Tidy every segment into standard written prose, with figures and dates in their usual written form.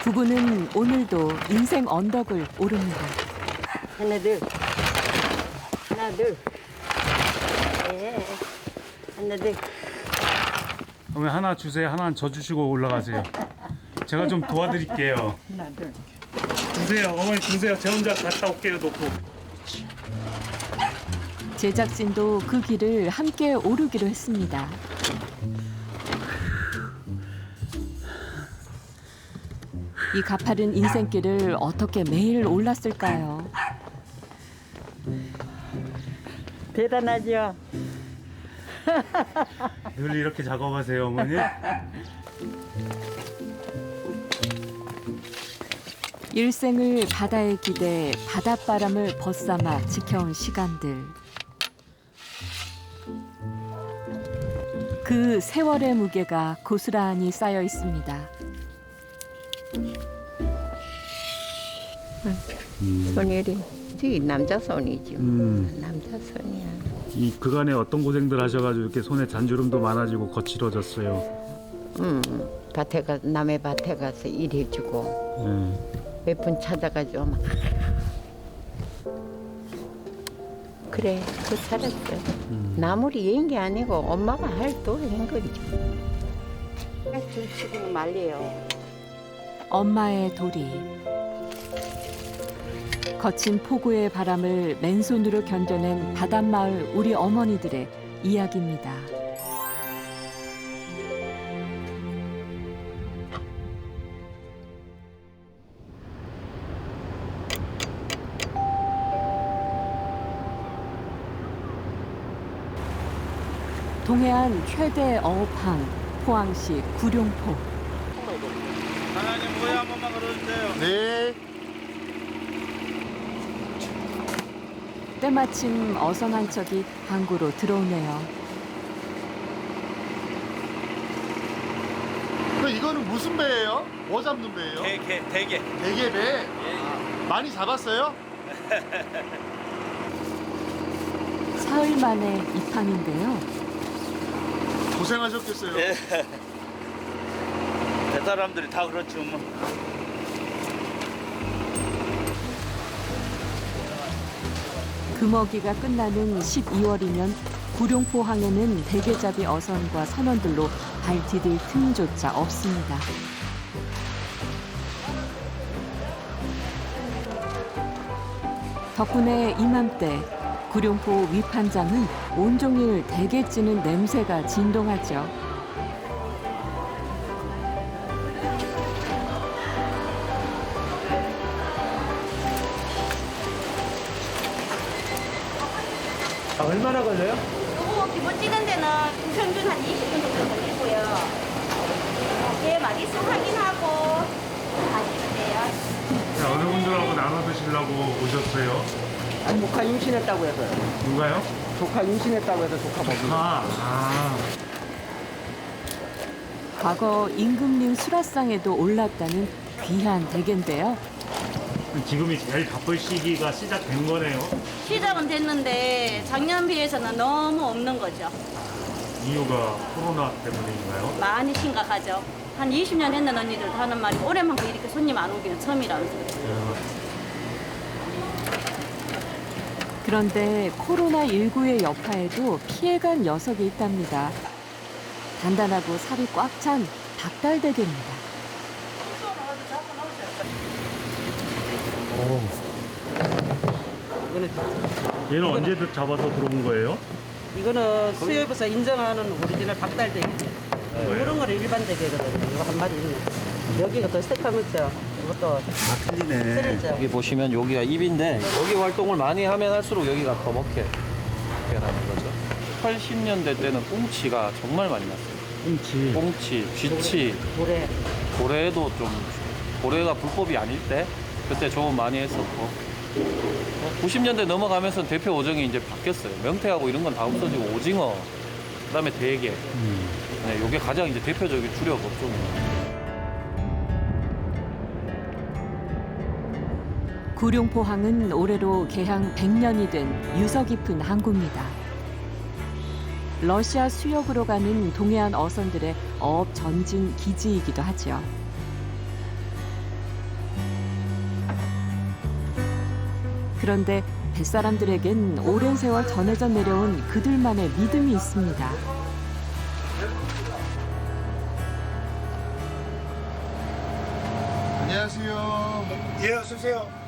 부부는 오늘도 인생 언덕을 오릅니다. 하나 둘 하나 둘 예. 하나 둘 어머니 하나 주세요. 하나는 저 주시고 올라가세요. 제가 좀 도와드릴게요. 하나 둘 주세요. 어머니 주세요. 제 혼자 갔다 올게요. 놓고. 제작진도 그 길을 함께 오르기로 했습니다. 이 가파른 인생길을 어떻게 매일 올랐을까요? 대단하죠. 늘 이렇게 작업하세요, 어머니? 일생을 바다에 기대 바닷바람을 벗삼아 지켜온 시간들. 그 세월의 무게가 고스란히 쌓여 있습니다. 손일이 저기 남자 손이죠. 남자 손이야. 이 그간에 어떤 고생들 하셔가지고 이렇게 손에 잔주름도 많아지고 거칠어졌어요. 밭에 가 남의 밭에 가서 일해주고 몇 분 찾아가지고 막 그래 그 살았어. 나물이 얘인 게 아니고 엄마가 할 도리인 거죠. 지금 말려요. 엄마의 도리. 거친 폭우의 바람을 맨손으로 견뎌낸 바닷마을 우리 어머니들의 이야기입니다. 동해안 최대 어업항 포항시 구룡포. 하나님 모여 한 번만 걸어주세요. 네. 때마침 어선 한 척이 항구로 들어오네요. 그 이거는 무슨 배예요? 뭐 잡는 배예요? 대게. 대게배. 많이 잡았어요? 사흘 만에 입항인데요. 고생하셨겠어요. 예. 대 사람들이 다 그렇지 뭐. 금어기가 끝나는 12월이면 구룡포항에는 대게잡이 어선과 선원들로 발 디딜 틈조차 없습니다. 덕분에 이맘때 구룡포 위판장은 온종일 대게 찌는 냄새가 진동하죠. 얼마나 걸려요? 요거 기본 찌는 데는 평균 한 20분 정도 걸리고요. 게 맛있음 확인하고 가시면 돼요. 어느 분들하고 나눠 드시려고 오셨어요? 아니, 조카 임신했다고 해서요. 누가요? 조카 임신했다고 해서 조카 먹는 거. 과거 임금님 수라상에도 올랐다는 귀한 대게인데요. 지금이 제일 바쁠 시기가 시작된 거네요. 시작은 됐는데 작년 비해서는 너무 없는 거죠. 이유가 코로나 때문인가요? 많이 심각하죠. 한 20년 했는 언니들도 하는 말이 올해만큼 이렇게 손님 안 오기는 처음이라면서 그래요. 그런데 코로나19의 여파에도 피해간 녀석이 있답니다. 단단하고 살이 꽉 찬 닭달대게입니다. 얘는 언제 잡아서 들어온 거예요? 이거는 수협에서 인정하는 오리지널 박달대기. 이런 거는 일반 대게거든요. 이거 한 마리 있는 거. 여기가 더 새까맣죠. 이것도 틀리죠. 여기 보시면 여기가 입인데 여기 활동을 많이 하면 할수록 여기가 더 먹게 변하는 거죠. 80년대 때는 꽁치가 정말 많이 났어요. 꽁치, 쥐치, 고래도 좀 고래가 불법이 아닐 때 그때 조금 많이 했었고 90년대 넘어가면서 대표 어종이 이제 바뀌었어요. 명태하고 이런 건 다 없어지고 오징어, 그다음에 대게. 네, 이게 가장 이제 대표적인 주력 업종입니다. 구룡포항은 올해로 개항 100년이 된 유서 깊은 항구입니다. 러시아 수역으로 가는 동해안 어선들의 어업 전진 기지이기도 하죠. 그런데 뱃사람들에겐 오랜 세월 전해져 내려온 그들만의 믿음이 있습니다. 안녕하세요. 예, 어서오세요.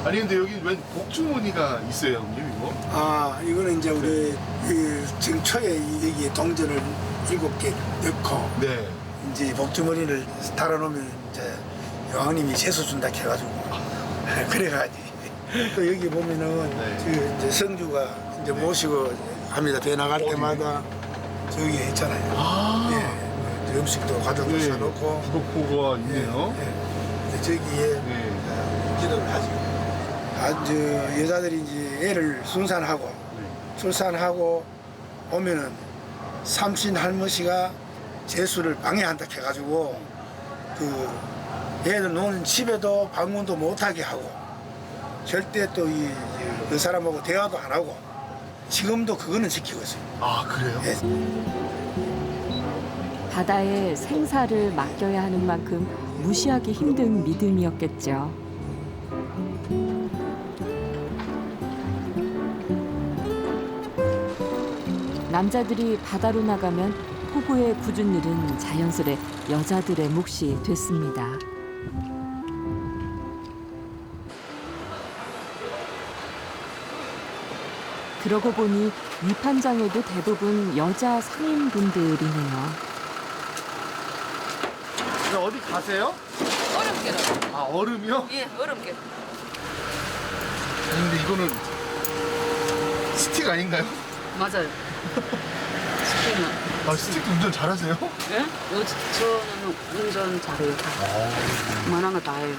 아니 근데 여기 웬 복주머니가 있어요, 형님 이거? 아, 이거는 이제 우리 지금 초에 여기 동전을 7개 넣고 네. 이제 복주머니를 달아놓으면 이제 여왕님이 재수 준다 해가지고 그래가지고 또 여기 보면은 네. 그 이제 성주가 이제 모시고 합니다. 배 나갈 때마다 저기 있잖아요. 아. 예, 이제 음식도 과자도 네. 사놓고 부곡포가 있네요. 예, 이제 저기에 네. 기도를 하죠. 저 여자들이 이제 애를 순산하고 출산하고 오면은 삼신 할머니가 재수를 방해한다 해가지고 그 애들 노는 집에도 방문도 못하게 하고 절대 또 그 사람하고 대화도 안 하고 지금도 그거는 지키고 있어요. 아 그래요? 예. 바다에 생사를 맡겨야 하는 만큼 무시하기 힘든 믿음이었겠죠. 남자들이 바다로 나가면 포구의 굳은 일은 자연스레 여자들의 몫이 됐습니다. 그러고 보니 위판장에도 대부분 여자 상인분들이네요. 어디 가세요? 얼음깨로. 아 얼음이요? 예, 얼음깨. 아니 근데 이거는 스틱 아닌가요? 맞아요. 스틱은. 아 스틱도 운전 잘하세요? 예? 저는 운전 잘해요. 만한 거 다 해요.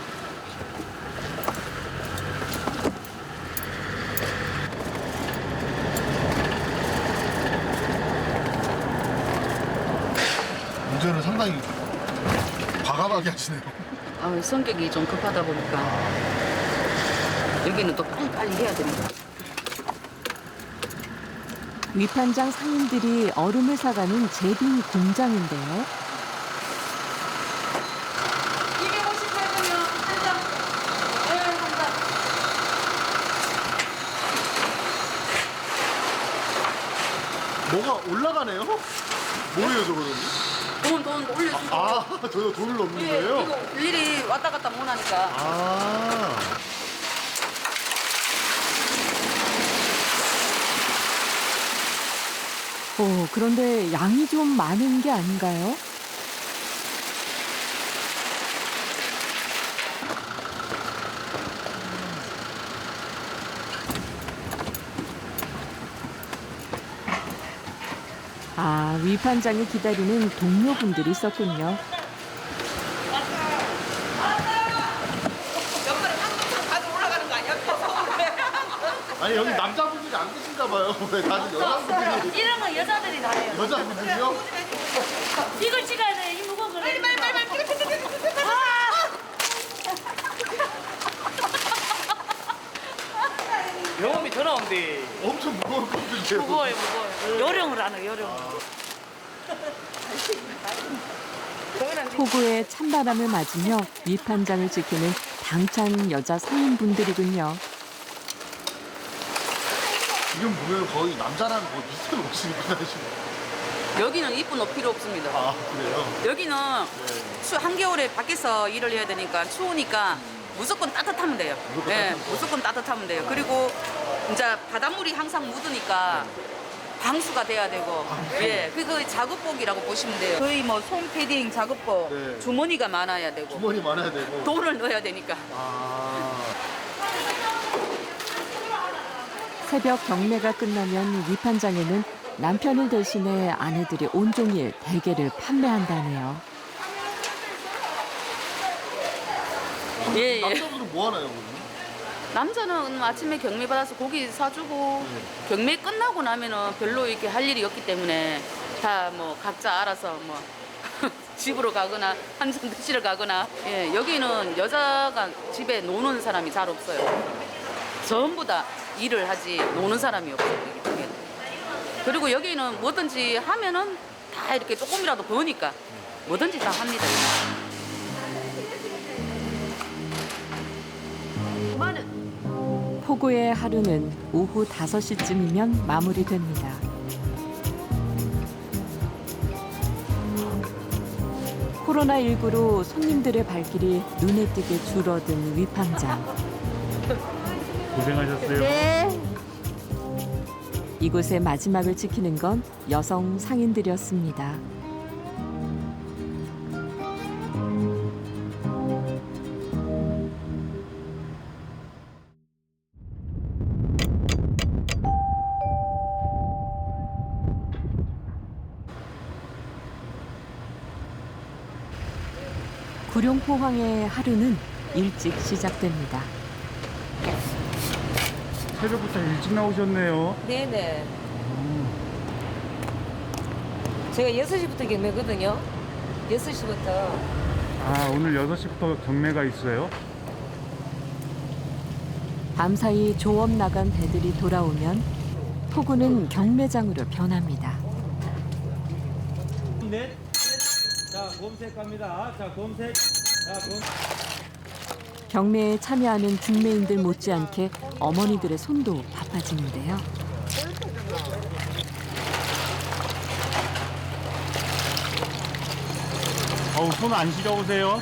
운전을 상당히 과감하게 하시네요. 아, 성격이 좀 급하다 보니까 여기는 또 빨리 해야 되니까. 위판장 상인들이 얼음을 사가는 제비 공장인데요. 258분이요. 한 장. 네, 한 장. 뭐가 올라가네요? 뭐예요 저거는? 돈 올려주고. 아 저희가 돈을 넣는 예, 거예요? 이거 일일이 왔다 갔다 못 하니까. 아 그런데 양이 좀 많은 게 아닌가요? 아, 위판장을 기다리는 동료분들이 있었군요. 아니 여기 남자분들이 안 계신가 봐요. 왜 다들 여자분들이 이런 건 여자들이 다 해요. 여자분들이요? 이걸 찍어야 돼. 이 무거운 거를. 빨리. 영업이 더 나온대. 엄청 무거울 것 같은데요. 무거워요. 요령을 하는 요령. 폭우에 찬바람을 맞으며 위판장을 지키는 당찬 여자 상인분들이군요. 지금 보면 거의 남자랑 뭐 비슷한 옷을 입고 다니시네요. 여기는 이쁜 옷 필요 없습니다. 아 그래요? 여기는 한겨울에 밖에서 일을 해야 되니까 추우니까 무조건 따뜻하면 돼요. 무조건 따뜻하면 돼요. 그리고 이제 바닷물이 항상 묻으니까 방수가 돼야 되고, 그거 작업복이라고 보시면 돼요. 저희 뭐 손 패딩 작업복, 네. 주머니가 많아야 되고, 주머니 많아야 되고. 돈을 넣어야 되니까. 아 새벽 경매가 끝나면 위판장에는 남편을 대신해 아내들이 온종일 대게를 판매한다네요. 예. 남자분들은 뭐 하나요, 그러면? 남자는 아침에 경매 받아서 고기 사주고 경매 끝나고 나면은 별로 이렇게 할 일이 없기 때문에 다 뭐 각자 알아서 뭐 집으로 가거나 한 잔 드시러 가거나. 여기는 여자가 집에 노는 사람이 잘 없어요. 전부 다 일을 하지 노는 사람이 없어요. 여기. 그리고 여기는 뭐든지 하면은 다 이렇게 조금이라도 버니까 뭐든지 다 합니다. 5만 원. 토고의 하루는 오후 5시쯤이면 마무리됩니다. 코로나19로 손님들의 발길이 눈에 띄게 줄어든 위판장. 고생하셨어요. 네. 이곳의 마지막을 지키는 건 여성 상인들이었습니다. 구룡포항의 하루는 일찍 시작됩니다. 새벽부터 일찍 나오셨네요. 네네. 제가 6시부터 경매거든요. 6시부터. 아, 오늘 6시부터 경매가 있어요? 밤사이 조업 나간 배들이 돌아오면 토구는 경매장으로 변합니다. 네. 자, 검색 갑니다. 자, 검색. 자, 경매에 참여하는 중매인들 못지않게 어머니들의 손도 바빠지는데요. 어우, 손 안 시려우세요?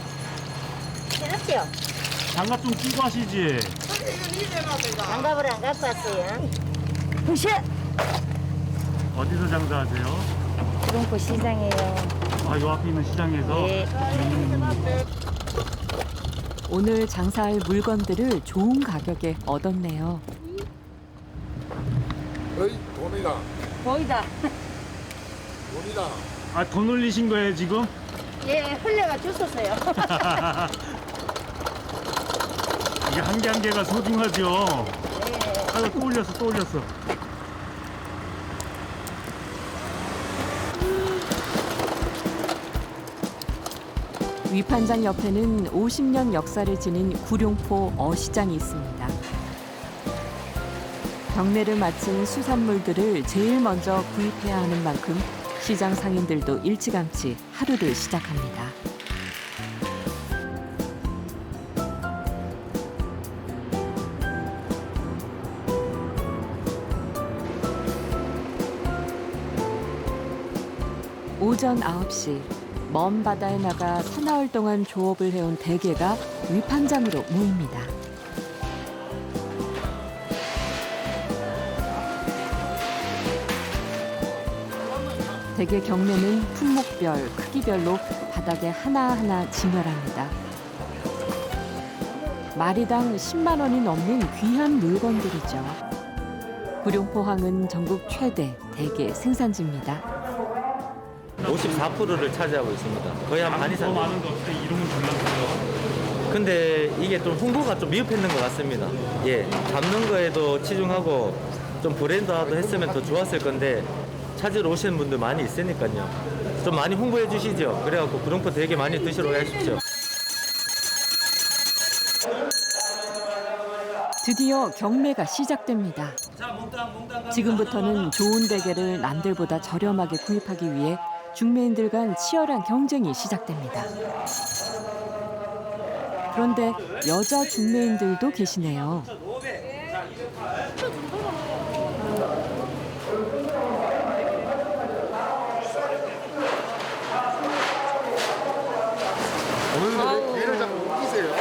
괜찮죠? 장갑 좀 끼고 하시지. 장갑을 안 갖고 왔어요. 후시! 어디서 장사하세요? 구룡포 시장이에요. 아, 요 앞에 있는 시장에서? 네. 오늘 장사할 물건들을 좋은 가격에 얻었네요. 어이, 돈이다. 보이다. 돈이다. 아, 돈 올리신 거예요, 지금? 예, 흘려가 주셨어요. 이게 한 개 한 개가 소중하죠? 아유, 또 올렸어, 또 올렸어. 위판장 옆에는 50년 역사를 지닌 구룡포 어시장이 있습니다. 경매를 마친 수산물들을 제일 먼저 구입해야 하는 만큼 시장 상인들도 일찌감치 하루를 시작합니다. 오전 9시 먼 바다에 나가 사나흘 동안 조업을 해온 대게가 위판장으로 모입니다. 대게 경매는 품목별, 크기별로 바닥에 하나하나 진열합니다. 마리당 10만 원이 넘는 귀한 물건들이죠. 구룡포항은 전국 최대 대게 생산지입니다. 54%를 차지하고 있습니다. 거의 한 반 이상. 더 많은데 어떻게 이름을 불렀어요? 근데 이게 좀 홍보가 좀 미흡했는 것 같습니다. 예, 잡는 거에도 치중하고 좀 브랜드화도 했으면 더 좋았을 건데 찾으러 오시는 분들 많이 있으니까요. 좀 많이 홍보해 주시죠. 그래갖고 구룡포 되게 많이 드시러 가십시오. 드디어 경매가 시작됩니다. 지금부터는 좋은 대게를 남들보다 저렴하게 구입하기 위해 중매인들 간 치열한 경쟁이 시작됩니다. 그런데 여자 중매인들도 계시네요. 오늘 왜 개를 자꾸 웃기세요?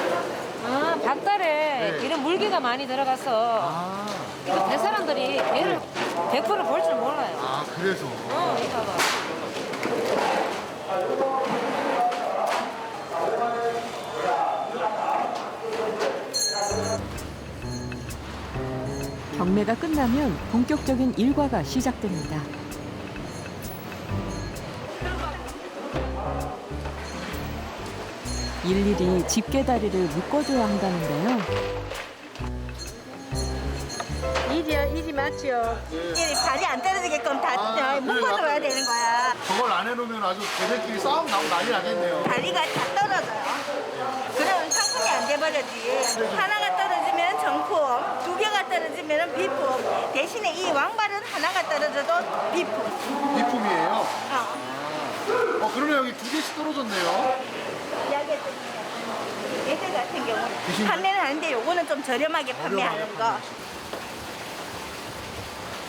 아, 박달에 이런 물기가 많이 들어가서 이거 대사람들이 얘를 100% 볼 줄 몰라요. 아, 그래서. 이거 봐. 경매가 끝나면 본격적인 일과가 시작됩니다. 일일이 집게다리를 묶어줘야 한다는데요. 일이 맞죠? 이 발이 안 떨어지게끔 다 묶어줘야 되는 거야. 저걸 안 해놓으면 아주 걔네끼리 싸움 나고 난리 나겠네요. 다리가 다 떨어져요. 그러면 상품이 안 돼버렸지. 하나가 떨어지면 정품, 2개가 떨어지면 비품. 대신에 이 왕발은 하나가 떨어져도 비품. 비품이에요. 어. 그러면 여기 2개씩 떨어졌네요. 이야기했더니 얘들 같은 경우는 판매는 하는데 요거는 좀 저렴하게 판매하는 거.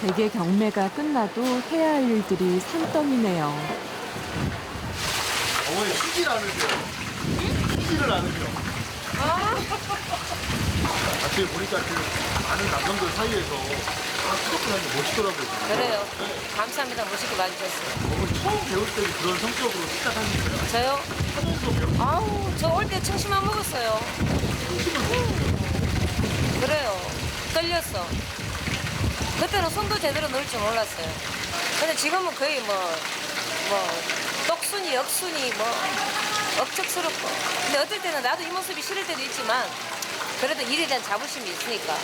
대개 경매가 끝나도 해야 할 일들이 산더미네요. 어머니 쉬질 않으세요? 쉬지를 않으세요? 아침에 보니까 그 많은 남성들 사이에서 그렇게 하는 게 멋있더라고요. 그래요. 감사합니다. 멋있게 봐주셨어요. 어머니 처음 배울 때는 그런 성격으로 시작하신 거예요? 저요? 하면서 배웠어요? 아우, 저 올 때 청심만 먹었어요. 그래요. 떨렸어. 그때는 손도 제대로 넣을 줄 몰랐어요. 근데 지금은 거의 뭐 똑순이, 역순이, 억척스럽고. 근데 어떨 때는 나도 이 모습이 싫을 때도 있지만, 그래도 일에 대한 자부심이 있으니까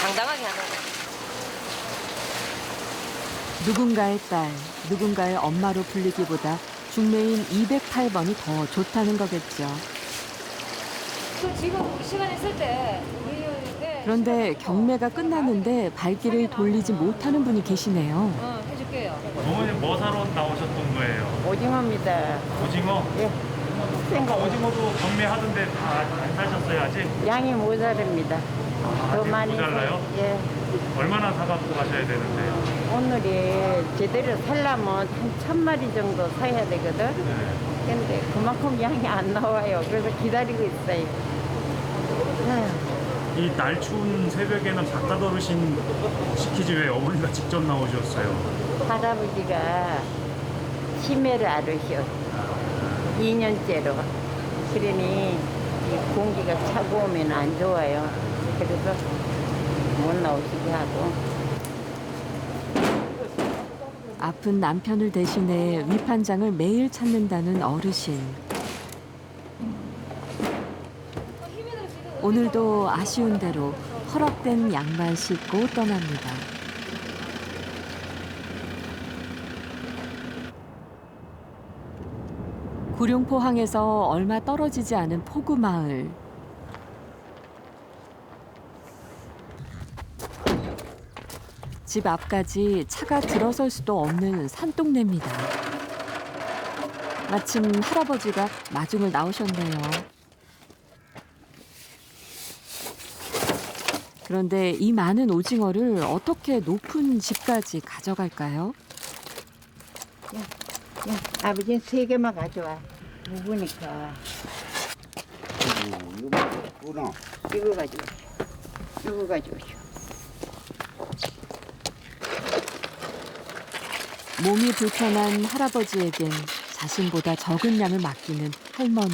당당하게 하는 거. 누군가의 딸, 누군가의 엄마로 불리기보다 중매인 208번이 더 좋다는 거겠죠. 지금 시간 있을 때 그런데 경매가 끝났는데 발길을 돌리지 못하는 분이 계시네요. 해줄게요. 어머니 뭐 사러 나오셨던 거예요? 오징어입니다. 오징어? 예. 생각 오징어도 경매하던데 다 안 사셨어요 아직? 양이 모자랍니다. 더 아직 많이 모자라요? 예. 얼마나 사갖고 가셔야 되는데요? 오늘이 제대로 살려면 한 1000마리 정도 사야 되거든. 근데 그만큼 양이 안 나와요. 그래서 기다리고 있어요. 이 날 추운 새벽에는 바깥 어르신 시키지 왜 어머니가 직접 나오셨어요? 할아버지가 치매를 앓으셔. 2년째로. 그러니 이 공기가 차가우면 안 좋아요. 그래서 못 나오시게 하고. 아픈 남편을 대신해 위판장을 매일 찾는다는 어르신. 오늘도 아쉬운 대로 허락된 양만 싣고 떠납니다. 구룡포항에서 얼마 떨어지지 않은 포구마을. 집 앞까지 차가 들어설 수도 없는 산동네입니다. 마침 할아버지가 마중을 나오셨네요. 그런데 이 많은 오징어를 어떻게 높은 집까지 가져갈까요? 야, 아버지는 3개만 가져와. 무거우니까. 이거 가져오시오. 이거 가져오시오. 몸이 불편한 할아버지에겐 자신보다 적은 양을 맡기는 할머니.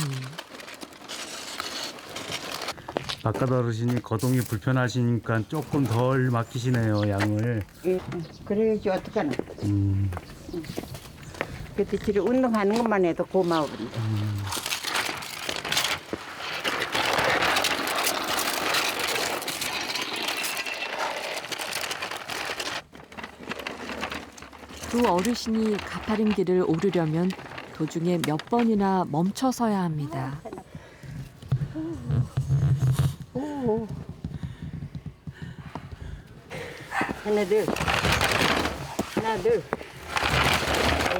바깥 어르신이 거동이 불편하시니까 조금 덜 맡기시네요 양을. 예, 그래야지 어떡하나. 그때 집에 운동하는 것만 해도 고마워요. 두 어르신이 가파른 길을 오르려면 도중에 몇 번이나 멈춰서야 합니다. 오. 하나 둘. 하나 둘.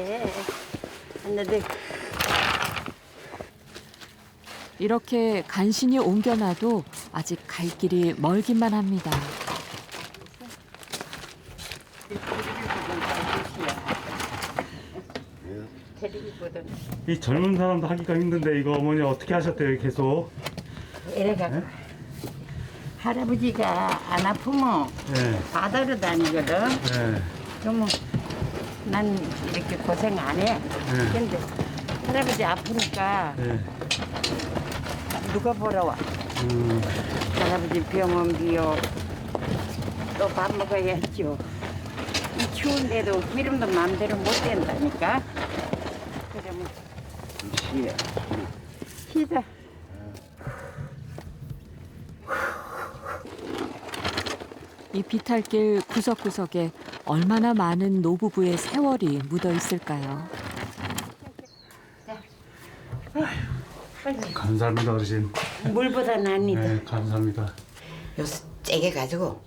예. 하나 둘. 이렇게 간신히 옮겨놔도 아직 갈 길이 멀기만 합니다. 이 젊은 사람도 하기가 힘든데 이거 어머니 어떻게 하셨대요 계속? 이래가 네? 할아버지가 안 아프면 네. 바다로 다니거든. 네. 그러면 난 이렇게 고생 안 해. 근데 할아버지 아프니까 네. 누가 보러 와? 할아버지 병원 비용 또 밥 먹어야죠. 이 추운데도 기름도 마음대로 못 된다니까. 그러면 쉬자. 이 비탈길 구석구석에 얼마나 많은 노부부의 세월이 묻어 있을까요? 감사합니다 어르신. 물보다 납니다. 네 감사합니다. 요새 째게 가지고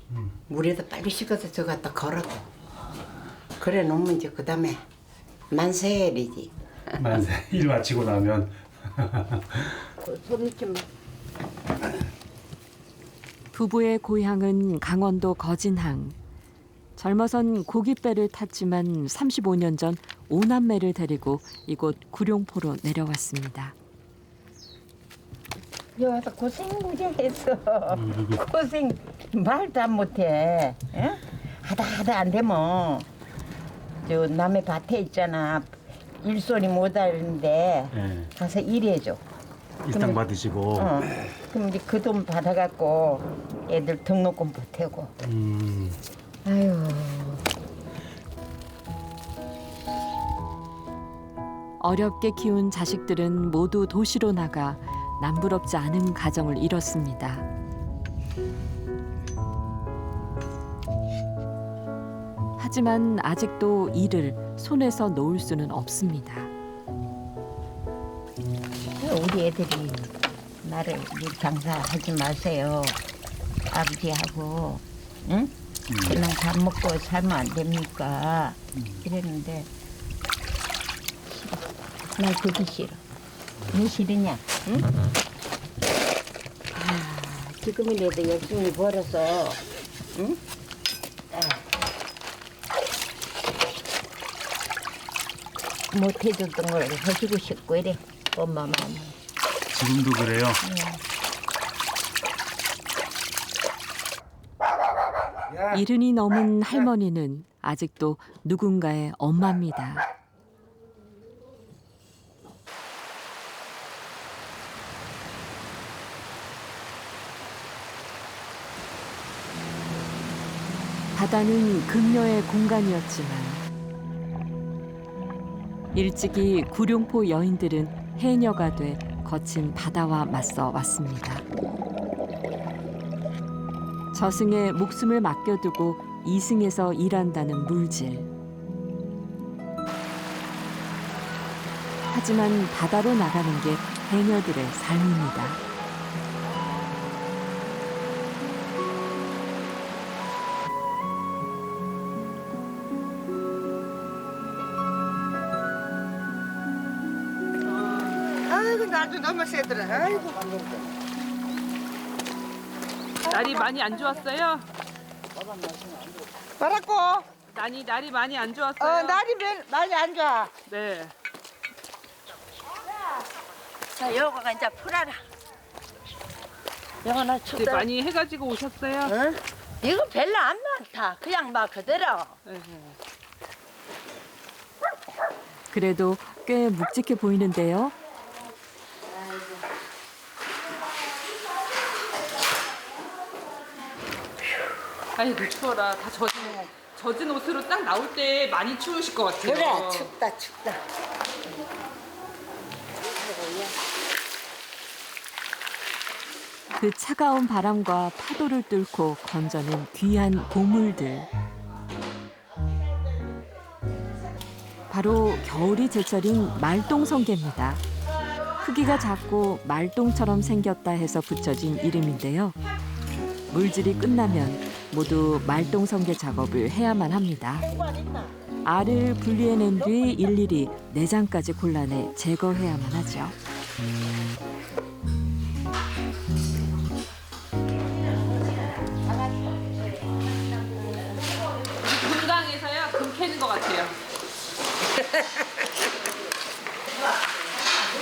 물에다 빨리 씻어서 저 갖다 걸어도 그래 놓으면 이제 그다음에 만세일이지. 만세 일 마치고 나면 손 좀 부부의 고향은 강원도 거진항. 젊어선 고깃배를 탔지만 35년 전 5남매를 데리고 이곳 구룡포로 내려왔습니다. 여기서 고생 무지했어. 고생 말도 안 못해. 응? 하다 안 되면 저 남의 밭에 있잖아. 일손이 못 하는데 네. 가서 일해줘. 일당 받으시고. 그럼 이제 그 돈 받아갖고 애들 등록금 보태고. 아유. 어렵게 키운 자식들은 모두 도시로 나가 남부럽지 않은 가정을 이뤘습니다. 하지만 아직도 일을 손에서 놓을 수는 없습니다. 우리 애들이 나를 일 장사하지 마세요. 아버지하고, 응? 그냥 밥 먹고 살면 안 됩니까? 이랬는데 싫어. 나 그게 싫어. 왜 싫으냐? 응? 지금이라도 열심히 벌어서, 응? 못 해줬던 걸 해주고 싶고 이래. 엄마 마음. 지금도 그래요? 이른이 넘은 할머니는 아직도 누군가의 엄마입니다. 바다는 금녀의 공간이었지만 일찍이 구룡포 여인들은 해녀가 돼 거친 바다와 맞서 왔습니다. 저승에 목숨을 맡겨두고 이승에서 일한다는 물질. 하지만 바다로 나가는 게 해녀들의 삶입니다. 아이고 나도 너무 세더라. 아이고. 날이 많이 안 좋았어요? 뭐라고? 날이 많이 안 좋았어요? 날이 많이 안 좋아. 네. 자, 요거가 이제 풀어라. 요거 나 춥다. 많이 해가지고 오셨어요? 응? 이거 별로 안 많다. 그냥 막 그대로. 그래도 꽤 묵직해 보이는데요. 아이고 추워라. 다 젖은 옷으로 딱 나올 때 많이 추우실 것 같아요. 그래, 춥다, 춥다. 그 차가운 바람과 파도를 뚫고 건져낸 귀한 보물들. 바로 겨울이 제철인 말똥성게입니다. 크기가 작고 말똥처럼 생겼다 해서 붙여진 이름인데요. 물질이 끝나면 모두 말똥성게 작업을 해야만 합니다. 알을 분리해낸 뒤 일일이 내장까지 골라내 제거해야만 하죠. 금강에서요 금 캐는 것 같아요.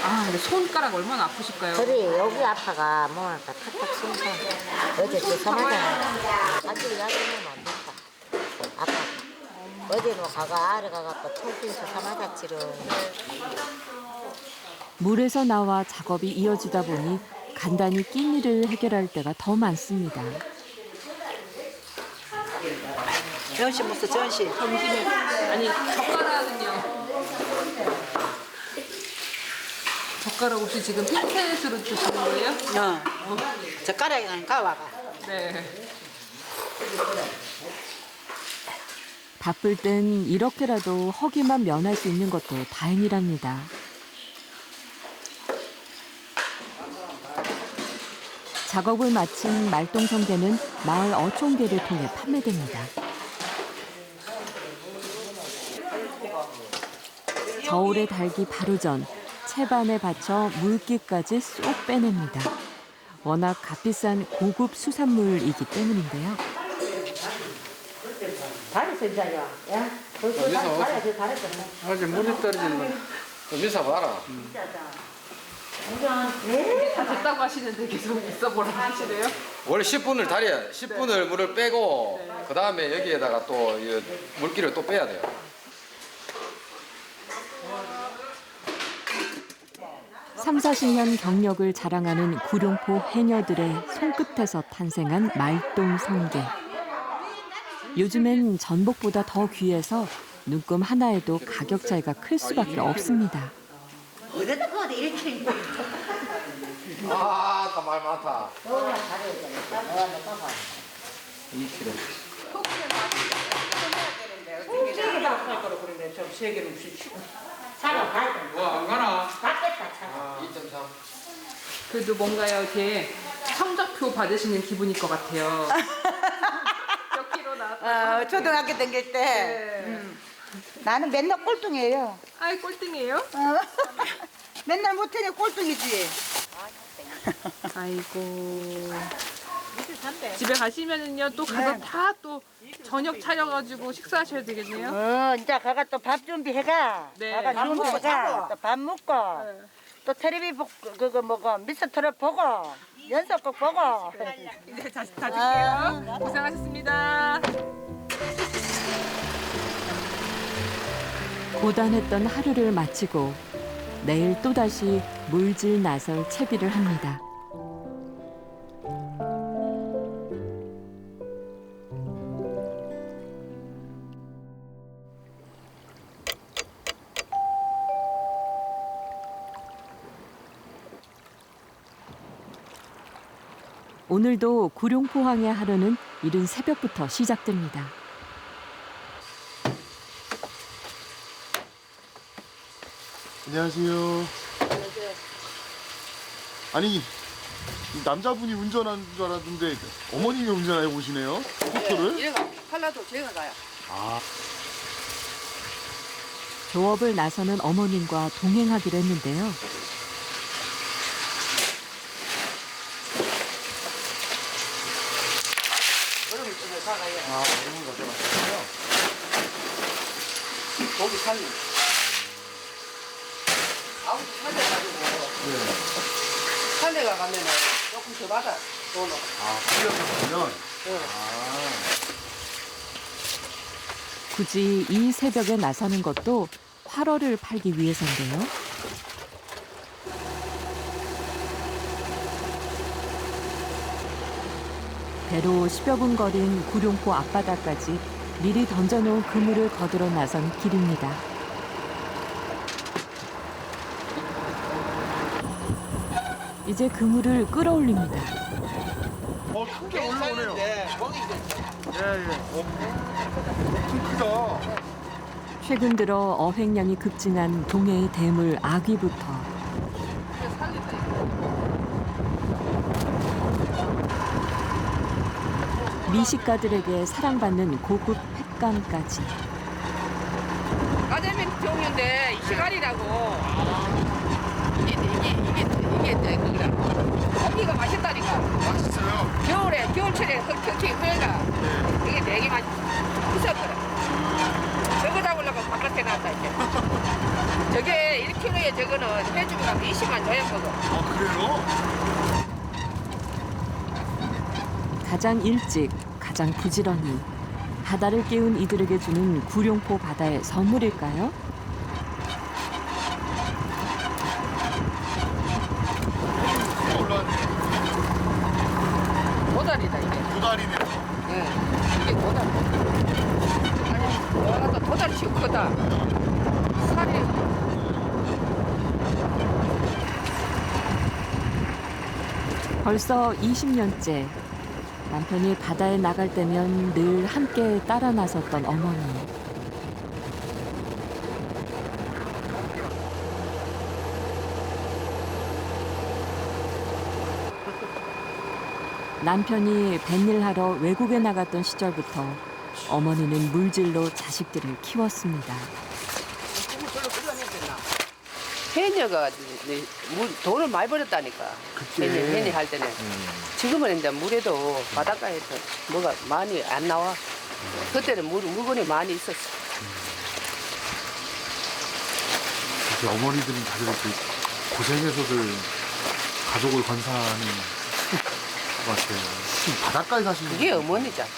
아, 근데 손가락 얼마나 아프실까요? 그래 여기 아파가 뭐랄까 탁탁 숨서 어제 그 사마잖아. 아직 야근은 안 됐다. 아파. 어제는 가가 아래 가갖고 통증서 사마자치로. 물에서 나와 작업이 이어지다 보니 간단히 낀 일을 해결할 때가 더 많습니다. 전시 무슨 전시? 점심에 아니 젓가락은요? 젓가락 없이 지금 핀셋으로 드시는 거예요? 젓가락이랑 가와가. 네. 바쁠 땐 이렇게라도 허기만 면할 수 있는 것도 다행이랍니다. 작업을 마친 말똥성게는 마을 어촌계를 통해 판매됩니다. 저울에 달기 바로 전 채반에 받쳐 물기까지 쏙 빼냅니다. 워낙 값비싼 고급 수산물이기 때문인데요. 다리서 이제요. 야, 벌써 다리서 다리서. 아직 물이 떨어지는 거 미사 봐라. 다 됐다고 하시는데 계속 있어 보라 하시네요. 원래 10분을 다려야 10분을 물을 빼고 그 다음에 여기에다가 또 이 물기를 또 빼야 돼요. 삼 40년 경력을 자랑하는 구룡포 해녀들의 손끝에서 탄생한 말똥 성게. 요즘엔 전복보다 더 귀해서 눈금 하나에도 가격 차이가 클 수밖에 없습니다. 어디다 그거 1kg. 아, 말 많다. 2kg. 와, 안 가나? 아, 2.3. 그래도 뭔가요 이렇게 성적표 받으시는 기분일 것 같아요. 몇 킬로 나왔다. 초등학교 다닐 때 나는 맨날 꼴등이에요. 아이 꼴등이에요? 맨날 못해내 꼴등이지. 아이고. 집에 가시면은요 또 가서 다 또 저녁 차려가지고 식사하셔야 되겠네요. 이제 가가 또 밥 준비해가. 네. 가가 밥 먹고 준비해가. 또 밥 먹고. 또 텔레비 그거 뭐고 미스터를 보고 연속곡 보고. 이제 다 드릴게요. 고생하셨습니다. 고단했던 하루를 마치고 내일 또다시 물질 나설 채비를 합니다. 오늘도 구룡포항의 하루는 이른 새벽부터 시작됩니다. 안녕하세요. 아니, 남자분이 운전하는 줄 알았는데 어머님이 운전하고 오시네요. 스쿠터를. 얘가 팔라도 제가 가요. 아, 조업을 나서는 어머님과 동행하기로 했는데요. 얼음을 가져갔어요. 고기 살리. 아버지 살려가지고. 살려가 가면은 조금 더 받아. 돈을. 풀려서 가면. 굳이 이 새벽에 나서는 것도 활어를 팔기 위해서인데요. 배로 10여 분 거린 구룡포 앞바다까지 미리 던져놓은 그물을 거두러 나선 길입니다. 이제 그물을 끌어올립니다. 큰 게 올라오네요. 예. 좀 크다. 최근 들어 어획량이 급증한 동해의 대물 아귀부터 미식가들에게 사랑받는 고급 횟감까지. 까재미 종류인데 시갈이라고. 이게 그거라. 고기가 맛있다니까. 맛있어요. 겨울철에 흑평치 회가 이게 되게 맛있었더라. 저거 잡으려면 바깥에 나왔다 이제. 저게 1kg에 저거는 해주면 20만 줘야 먹어. 아, 그래요? 가장 일찍, 가장 부지런히 바다를 깨운 이들에게 주는 구룡포 바다의 선물일까요? 올라왔네. 도다리다 이게. 도다리네. 네, 이게 도다리. 아니, 와가 도다리치고 크다. 살이. 벌써 20년째 남편이 바다에 나갈 때면 늘 함께 따라 나섰던 어머니. 남편이 뱃일하러 외국에 나갔던 시절부터 어머니는 물질로 자식들을 키웠습니다. 해녀가 돈을 많이 벌었다니까. 그때. 해녀 할 때는. 지금은 이제 물에도 바닷가에서 뭐가 많이 안 나와. 그때는 물건이 많이 있었어. 이렇게 어머니들은 다들 이렇게 고생해서들 가족을 건사하는 것 같아요. 지금 바닷가에 사시는 그게 분들. 어머니잖아.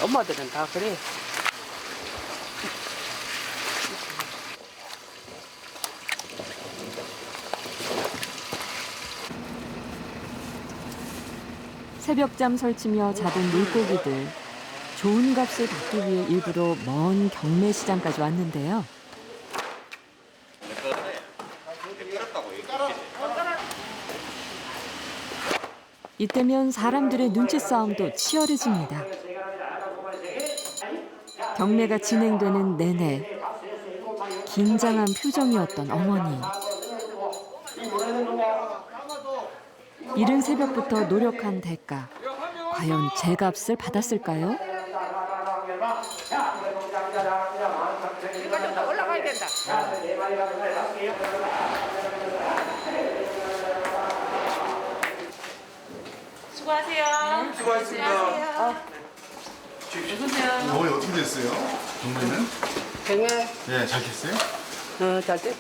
엄마들은 다 그래. 새벽잠 설치며 자던 물고기들. 좋은 값을 받기 위해 일부러 먼 경매시장까지 왔는데요. 이때면 사람들의 눈치 싸움도 치열해집니다. 경매가 진행되는 내내 긴장한 표정이었던 어머니. 이른 새벽부터 노력한 대가. 과연 제 값을 받았을까요? 이거 좀 더 올라가야 된다. 수고하세요. 수고하셨습니다. 어머니 어떻게 됐어요? 경매는? 경매 네, 잘 됐어요? 잘 돼.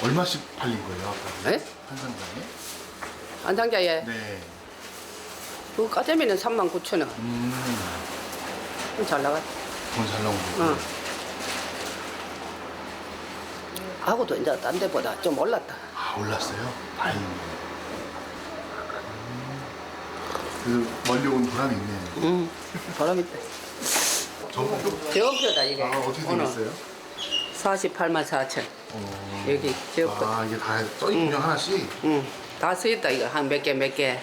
얼마씩 팔린 거예요, 아까? 네? 한 상장에? 한 상자에 네. 그 까자미는 39,000원. 잘 나갔다. 돈 잘 나온 거예요. 하고도 이제 딴 데보다 좀 올랐다. 아, 올랐어요? 다행이네요. 그 멀리 온 보람이 있네요. 보람 있다. 제업표다 이게. 아, 어떻게 오늘 되겠어요? 484,000. 여기 제업표. 아, 이게 다 써있군요, 하나씩? 응. 다 쓰였다 이거 한 몇 개 몇 개.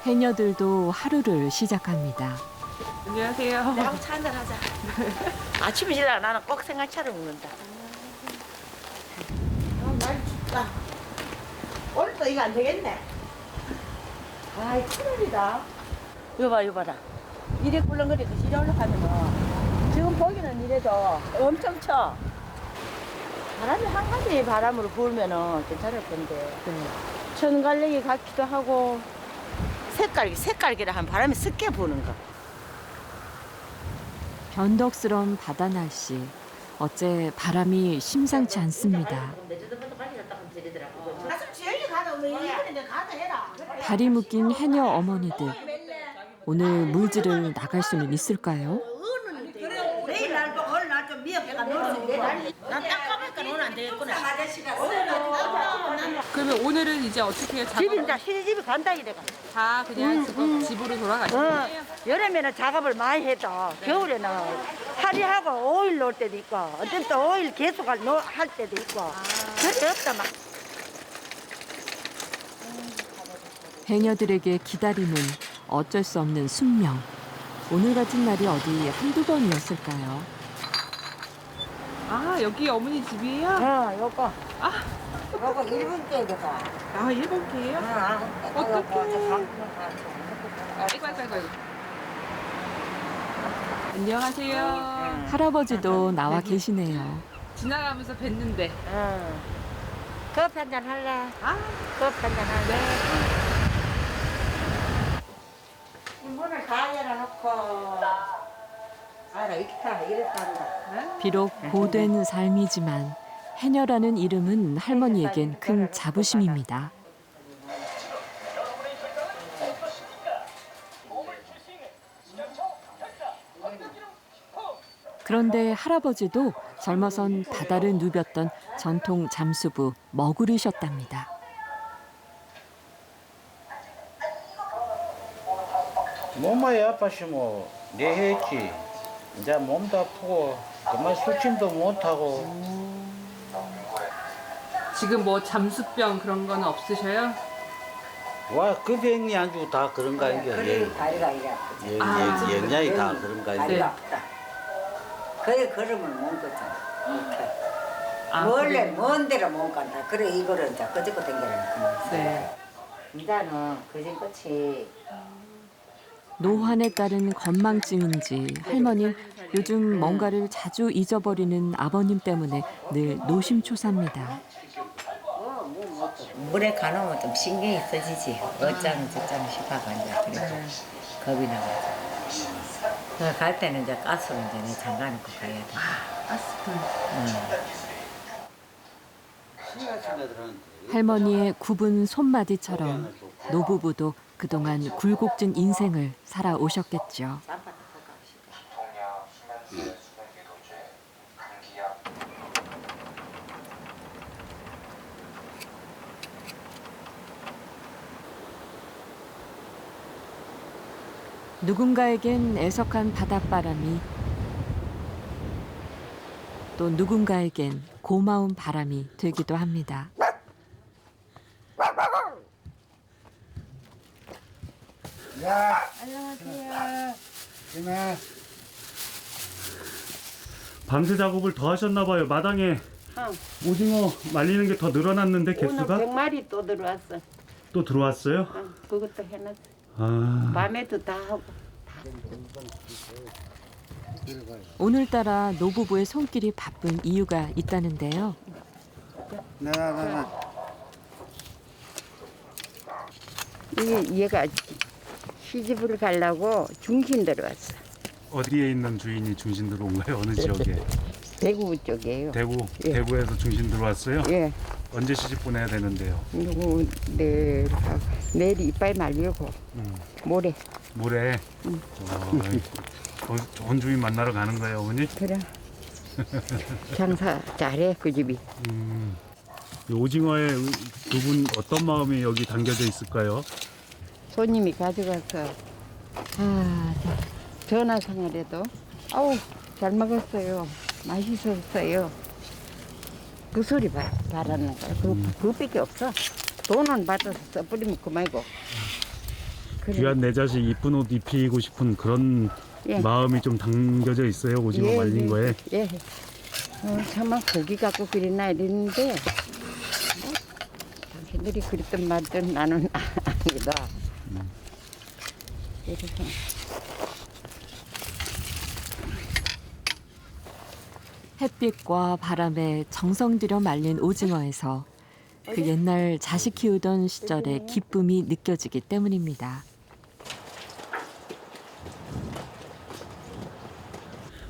해녀들도 하루를 시작합니다. 안녕하세요. 내하고 차 한잔 하자. 아침에 일어나 나는 꼭 생강차를 먹는다. 날 춥다. 오늘도 이거 안 되겠네. 아이 큰일이다. 이거 봐라. 이래 꿀렁거리고 시려 올라가면은 지금 보기는 이래도 엄청 쳐. 바람이 한 가지 바람으로 불면은 괜찮을 건데. 천갈래기 같기도 하고 색깔기라 한 바람이 습게 부는 거. 변덕스런 바다 날씨. 어째 바람이 심상치 않습니다. 다리 묶인 해녀 어머니들. 오늘 물질을 나갈 수는 있을까요? 내일 날 보고 오늘 날 좀 미역해가 넣을 수 있고. 난딱 가보니까 오늘 안 되겠구나. 그러면 오늘은 이제 어떻게 해요? 집이 이제 시집이 간다 이래가. 다 그냥 집으로 돌아가시는 거예요? 여름에는 작업을 많이 해도 겨울에는 하루하고 5일 놓을 때도 있고 어떤 또 5일 계속 할 때도 있고 그게 없다 막. 해녀들에게 기다림은 어쩔 수 없는 숙명. 오늘 같은 날이 어디 한두 번이었을까요? 아, 여기 어머니 집이에요? 요거. 요거 일본 깨거다. 아, 일본 개예요? 어떡해. 아이고. 안녕하세요. 할아버지도 나와 계시네요. 지나가면서 뵀는데. 커피 한잔 할래? 커피 한잔 할래? 문을 다 열어놓고 알아 이래서 한다. 비록 고된 삶이지만 해녀라는 이름은 할머니에겐 큰 자부심입니다. 그런데 할아버지도 젊어선 바다를 누볐던 전통 잠수부 머구르셨답니다. 몸이 아파시면 내 했지. 이제 몸도 아프고 그만 술침도 못하고. 지금 뭐 잠수병 그런 건 없으셔요? 와, 그 병이 아주 다 그런가 이게. 다리가 이래 아프지. 영양이 다 그런가 이게. 다리가 아프다. 그래 걸음을 못 걷잖아. 이렇게. 원래 먼 데로 못 간다. 그래 이거를 이제 끄집고 댕겨라. 네. 이자는 거짓끝이 노환에 따른 건망증인지 할머니 요즘 뭔가를 자주 잊어버리는 아버님 때문에 늘 노심초사입니다. 물에 가놓으면 좀 신경이 써지지. 어쩌면 저쩌면 싶어가 이제 그래서 겁이 나가지고. 갈 때는 이제 가스로 이제 내 장가 놓고 가야 돼. 할머니의 굽은 손마디처럼 노부부도 그동안 굴곡진 인생을 살아오셨겠죠. 누군가에겐 애석한 바닷바람이 또 누군가에겐 고마운 바람이 되기도 합니다. 야, 안녕하세요. 이마. 밤새 작업을 더 하셨나 봐요. 마당에 오징어 말리는 게 더 늘어났는데 오늘 개수가 100마리 또 들어왔어. 또 들어왔어요? 그것도 해놨어. 아, 밤에도 다 하고. 오늘따라 노부부의 손길이 바쁜 이유가 있다는데요. 얘가 시집을 가려고 중신 들어왔어. 어디에 있는 주인이 중심 들어온가요? 어느 지역에? 대구 쪽이에요. 대구. 예. 대구에서 중심 들어왔어요? 예. 언제 시집 보내야 되는데요? 그리고 내일 이빨 말리고 모레. 모레. 좋은 주인 만나러 가는 거예요, 어머니? 그래. 장사 잘해 그 집이. 이 오징어에 두 분 어떤 마음이 여기 담겨져 있을까요? 손님이 가져가서 전화상을 아우 잘 먹었어요. 맛있었어요. 그 소리 바라는 거야. 그것밖에 없어. 돈은 받아서 써버리면 그만이고. 귀한 내 자식 이쁜 옷 입히고 싶은 그런 예. 마음이 좀 담겨져 있어요, 오징어 말린 거에. 예. 참아 고기 갖고 그리나 이랬는데 당신들이 그랬던 말든 나는 아니다. 그래서 햇빛과 바람에 정성 들여 말린 오징어에서 그 옛날 자식 키우던 시절의 기쁨이 느껴지기 때문입니다.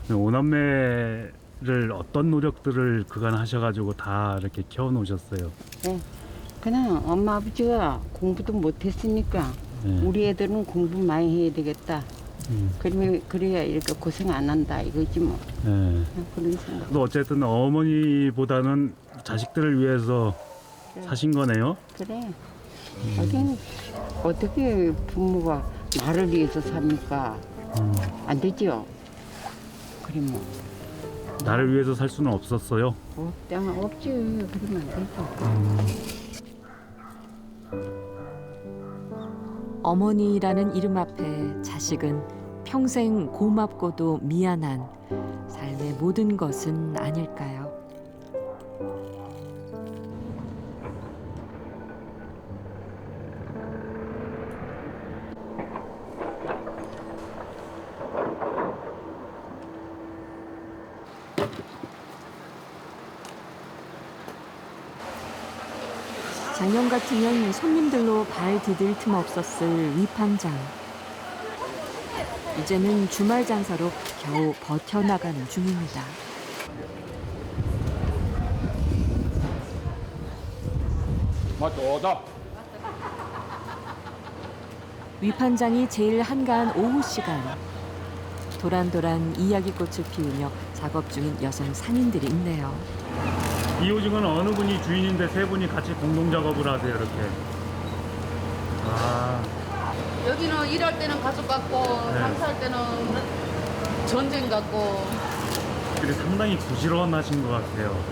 오남매를 어떤 노력들을 그간 하셔가지고 다 이렇게 키워놓으셨어요? 네. 그냥 엄마 아버지가 공부도 못했으니까 우리 애들은 공부 많이 해야 되겠다. 그래야 이렇게 고생 안 한다 이거지 뭐. 네. 그런 생각. 또 어쨌든 어머니보다는 자식들을 위해서 사신 거네요? 그래. 하긴 어떻게 부모가 나를 위해서 삽니까? 안 되죠. 그래 뭐. 나를 위해서 살 수는 없었어요? 없지. 그러면 안 되죠. 어머니라는 이름 앞에 자식은 평생 고맙고도 미안한 삶의 모든 것은 아닐까요? 작년 같으면 손님들로 발 디딜 틈 없었을 위판장. 이제는 주말 장사로 겨우 버텨나가는 중입니다. 맞다. 위판장이 제일 한가한 오후 시간. 도란도란 이야기꽃을 피우며 작업 중인 여성 상인들이 있네요. 이 오징어는 어느 분이 주인인데 세 분이 같이 공동 작업을 하세요, 이렇게? 아, 여기는 일할 때는 가족 같고 장사할 때는 전쟁 같고. 근데 상당히 부지런하신 것 같아요.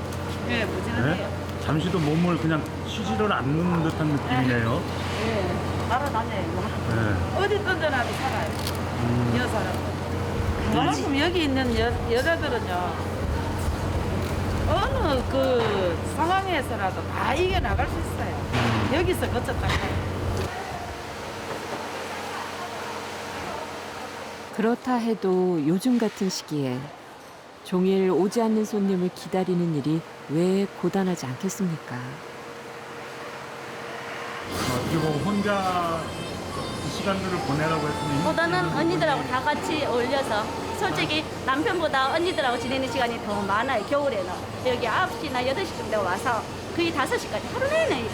네, 부지런해요. 네? 잠시도 몸을 그냥 쉬지를 않는 듯한 느낌이네요. 네, 날아다녀요. 네. 어디 던져놔도 살아요. 여사람. 그만큼 여기 있는 여자들은요. 어느 그 상황에서라도 다 이겨나갈 수 있어요. 여기서 거쳤다. 그렇다 해도 요즘 같은 시기에 종일 오지 않는 손님을 기다리는 일이 왜 고단하지 않겠습니까? 어떻게 보면 혼자 이 시간들을 보내라고 했으니 보다는 언니들하고 다 같이 어울려서 솔직히 남편보다 언니들하고 지내는 시간이 더 많아요. 겨울에는 여기 9시나 8시쯤 되고 와서 거의 5시까지 하루 내내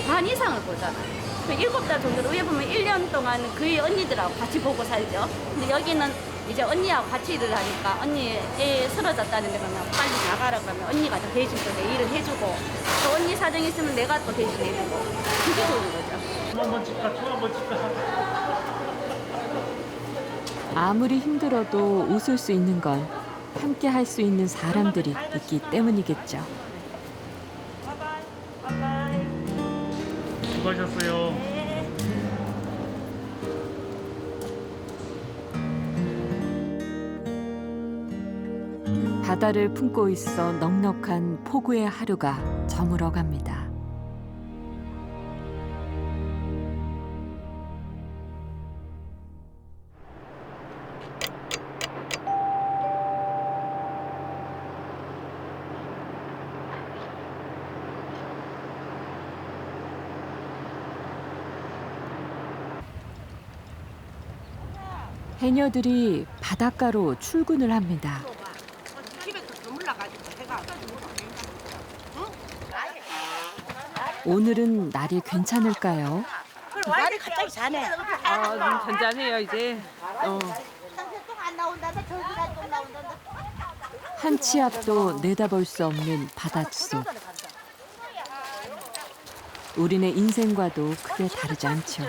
반 이상을 보잖아요. 7달 정도 위에 보면 1년 동안 거의 언니들하고 같이 보고 살죠. 근데 여기는 이제 언니하고 같이 일을 하니까 언니 애 쓰러졌다는데 그러면 빨리 나가라고 하면 언니가 더 대신 또 내 일을 해주고 또 언니 사정이 있으면 내가 또 대신 해주고 그게 좋은 거죠. 한번 찍까 총 한번 찍까. 아무리 힘들어도 웃을 수 있는 건 함께 할 수 있는 사람들이 있기 때문이겠죠. 수고하셨어요. 바다를 품고 있어 넉넉한 포구의 하루가 저물어 갑니다. 해녀들이 바닷가로 출근을 합니다. 오늘은 날이 괜찮을까요? 말이 갑자기 자네. 잔잔해요 이제. 한 치 앞도 내다볼 수 없는 바닷속. 우리네 인생과도 크게 다르지 않죠.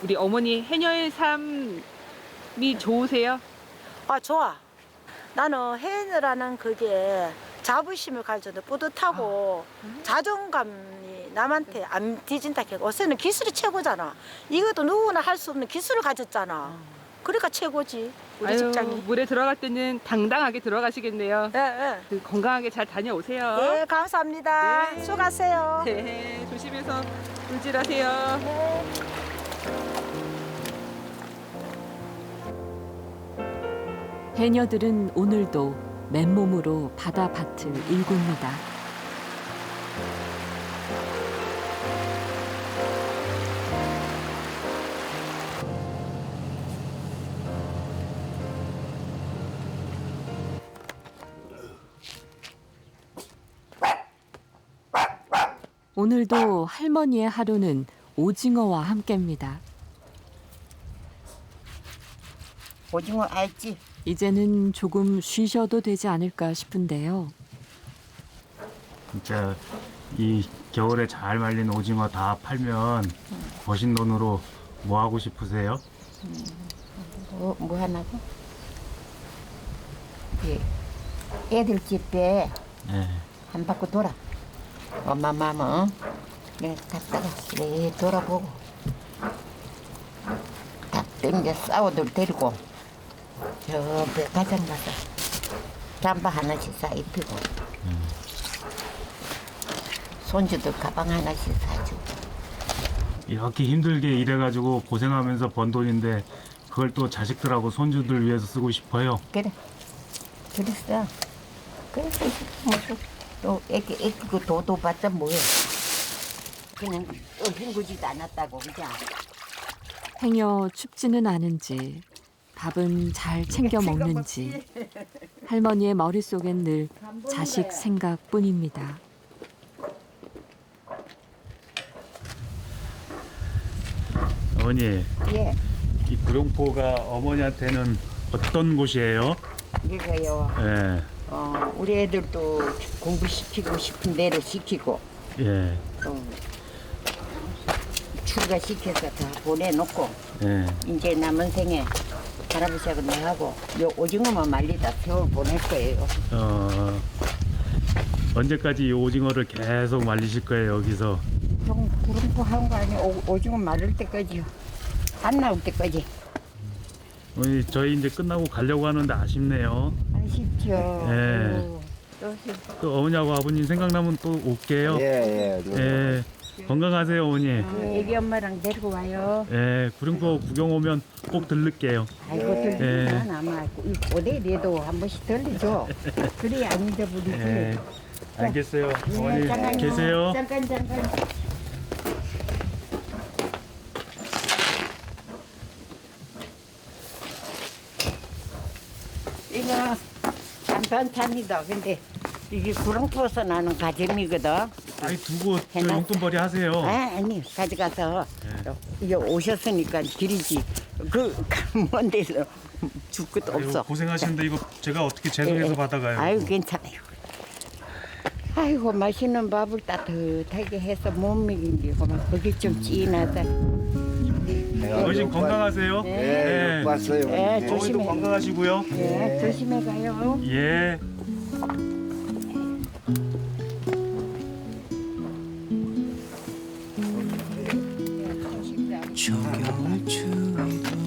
우리 어머니 해녀의 삶이 좋으세요? 아, 좋아. 나는 해녀라는 그게 자부심을 가져도 뿌듯하고 자존감이 남한테 안 뒤진다. 어서는 기술이 최고잖아. 이것도 누구나 할 수 없는 기술을 가졌잖아. 그러니까 최고지. 우리 직장이. 물에 들어갈 때는 당당하게 들어가시겠네요. 예. 건강하게 잘 다녀오세요. 네, 감사합니다. 네. 수고하세요. 네, 조심해서 물질하세요. 네. 해녀들은 오늘도 맨몸으로 바다밭을 일굽니다. 오늘도 할머니의 하루는 오징어와 함께입니다. 오징어 알지? 이제는 조금 쉬셔도 되지 않을까 싶은데요. 진짜 이 겨울에 잘 말린 오징어 다 팔면 버신 돈으로 뭐 하고 싶으세요? 뭐 하나고? 예. 애들 집에 네. 한 바퀴 돌아. 엄마 마마 내가 갔다가 그래 돌아보고 닭 땡겨 싸워들 데리고 저 백화점 가서 잠바 하나씩 사 입히고 손주들 가방 하나씩 사주고. 이렇게 힘들게 일해가지고 고생하면서 번 돈인데 그걸 또 자식들하고 손주들 위해서 쓰고 싶어요. 그래 그랬어. 그래서 무슨 또 애끼고 도도 받자 뭐해. 그냥 헹구지도 않았다고 그냥. 행여 춥지는 않은지 밥은 잘 챙겨 먹는지 할머니의 머릿속엔 늘 자식 생각뿐입니다. 어머니, 예. 이 구룡포가 어머니한테는 어떤 곳이에요? 이거요. 예, 우리 애들도 공부시키고 싶은 대로 시키고 예, 또 출가시켜서 다 보내놓고 예. 이제 남은 생에 할아버지하고 내하고 요 오징어만 말리다 세월 보낼 거예요. 언제까지 이 오징어를 계속 말리실 거예요, 여기서? 좀 구름포 하는 거 아니야. 오징어 마를 때까지요. 안 나올 때까지. 어머니 저희 이제 끝나고 가려고 하는데 아쉽네요. 아쉽죠. 예. 또 어머니하고 아버님 생각나면 또 올게요. 예. 건강하세요 어머니. 애기 엄마랑 데리고 와요. 예. 구룡포 구경 오면 꼭 들를게요. 아이고 들리지만 아마 이 고대리에도 한 번씩 들리죠. 그래야 안 잊어버리지. 예. 알겠어요. 어머니 잠깐요. 계세요. 잠깐. 이거 반찬이다. 근데 이게 구렁포에서 나는 가재미거든. 아니 두고 저 용돈벌이 하세요. 아니 가져가서 이게 오셨으니까 드리지. 먼 데서 줄 것도 아이고, 없어. 고생하시는데 이거 제가 어떻게 죄송해서 받아가요. 아유 괜찮아요. 아이고 맛있는 밥을 따뜻하게 해서 못 먹인 게 그게 좀 찐하다. 어르신 건강하세요. 네. 왔어요. 네, 어머니도 조심해. 건강하시고요. 네, 조심해 가요. 예. 정겨울 추위도